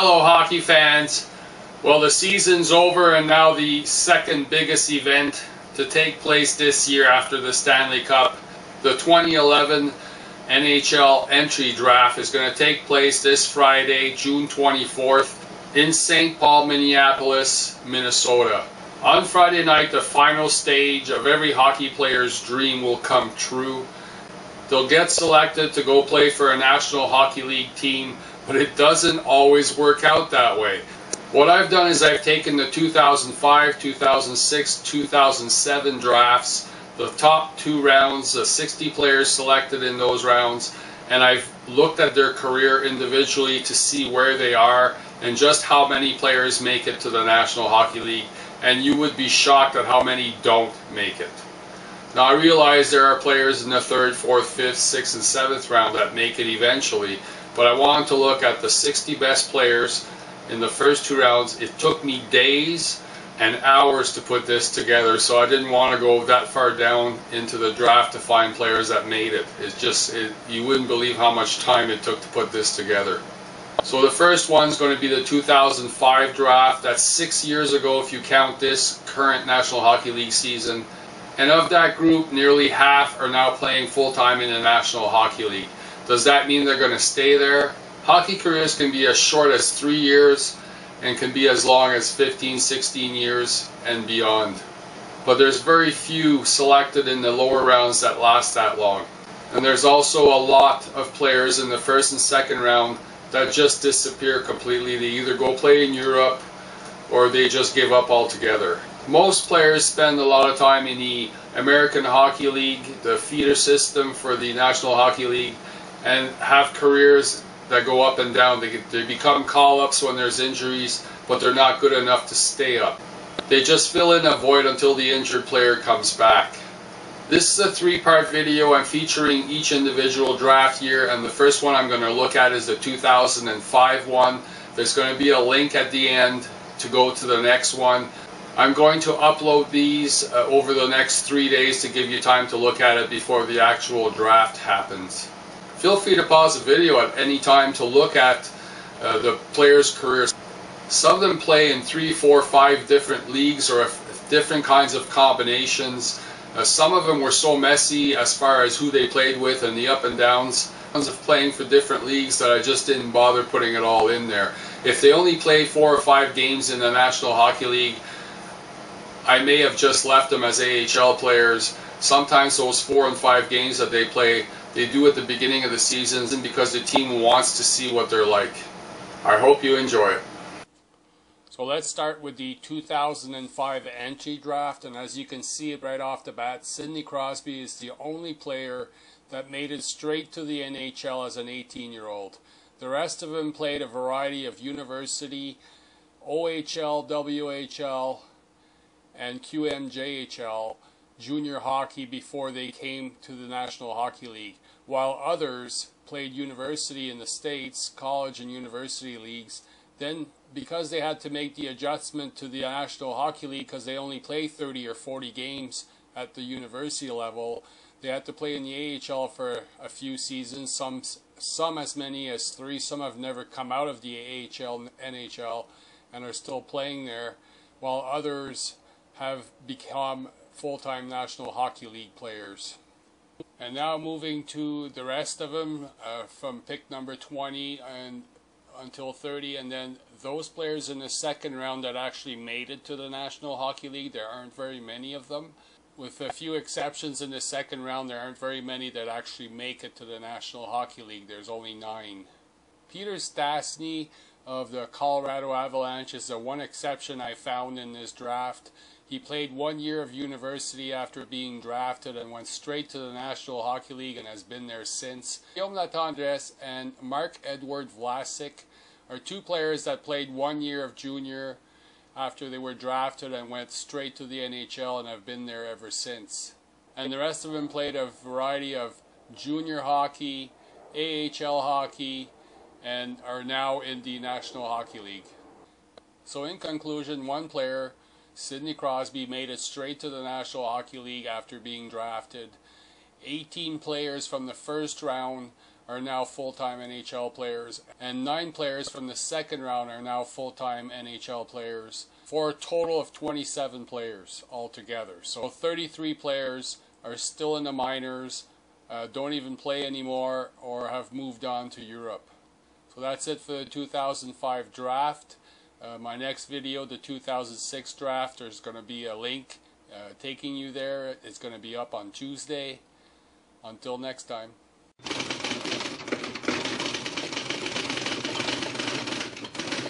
Hello hockey fans. Well, the season's over and now the second biggest event to take place this year after the Stanley Cup, the 2011 Nhl Entry Draft, is going to take place this Friday, June 24th in St. Paul, Minneapolis, Minnesota. On Friday night, the final stage of every hockey player's dream will come true. They'll get selected to go play for a National Hockey League team, but it doesn't always work out that way. What I've done is I've taken the 2005, 2006, 2007 drafts, the top two rounds, the 60 players selected in those rounds, and I've looked at their career individually to see where they are and just how many players make it to the National Hockey League, and you would be shocked at how many don't make it. Now, I realize there are players in the 3rd, 4th, 5th, 6th, and 7th round that make it eventually, but I wanted to look at the 60 best players in the first two rounds. It took me days and hours to put this together, so I didn't want to go that far down into the draft to find players that made it. You wouldn't believe how much time it took to put this together. So the first one's going to be the 2005 draft. That's 6 years ago if you count this current National Hockey League season. And of that group, nearly half are now playing full-time in the National Hockey League. Does that mean they're going to stay there? Hockey careers can be as short as 3 years and can be as long as 15, 16 years and beyond. But there's very few selected in the lower rounds that last that long. And there's also a lot of players in the first and second round that just disappear completely. They either go play in Europe or they just give up altogether. Most players spend a lot of time in the American Hockey League, the feeder system for the National Hockey League, and have careers that go up and down. They become call-ups when there's injuries, but they're not good enough to stay up. They just fill in a void until the injured player comes back. This is a 3-part video. I'm featuring each individual draft year, and the first one I'm going to look at is the 2005 one. There's going to be a link at the end to go to the next one. I'm going to upload these over the next 3 days to give you time to look at it before the actual draft happens. Feel free to pause the video at any time to look at the players' careers. Some of them play in 3, 4, 5 different leagues or different kinds of combinations. Some of them were so messy as far as who they played with and the up and downs of playing for different leagues that I just didn't bother putting it all in there. If they only play 4 or 5 games in the National Hockey League, I may have just left them as AHL players. Sometimes those 4 and 5 games that they play, they do at the beginning of the season because the team wants to see what they're like. I hope you enjoy it. So let's start with the 2005 entry draft, and as you can see right off the bat, Sidney Crosby is the only player that made it straight to the NHL as an 18-year-old. The rest of them played a variety of university, OHL, WHL, and QMJHL junior hockey before they came to the National Hockey League, while others played university in the States, college and university leagues. Then, because they had to make the adjustment to the National Hockey League because they only play 30 or 40 games at the university level, they had to play in the AHL for a few seasons, some as many as 3. Some have never come out of the AHL, NHL, and are still playing there, while others have become full-time National Hockey League players. And now moving to the rest of them, from pick number 20 and until 30, and then those players in the second round that actually made it to the National Hockey League. There aren't very many of them. With a few exceptions in the second round, there aren't very many that actually make it to the National Hockey League. There's only 9. Peter Stastny of the Colorado Avalanche is the one exception I found in this draft. He played 1 year of university after being drafted and went straight to the National Hockey League and has been there since. Guillaume Latendresse and Marc-Edouard Vlasic are 2 players that played 1 year of junior after they were drafted and went straight to the NHL and have been there ever since. And the rest of them played a variety of junior hockey, AHL hockey, and are now in the National Hockey League. So in conclusion, one player, Sidney Crosby, made it straight to the National Hockey League after being drafted. 18 players from the first round are now full-time NHL players, and 9 players from the second round are now full-time NHL players, for a total of 27 players altogether. So 33 players are still in the minors, don't even play anymore, or have moved on to Europe. So that's it for the 2005 draft. My next video, the 2006 draft, there's going to be a link taking you there. It's going to be up on Tuesday. Until next time.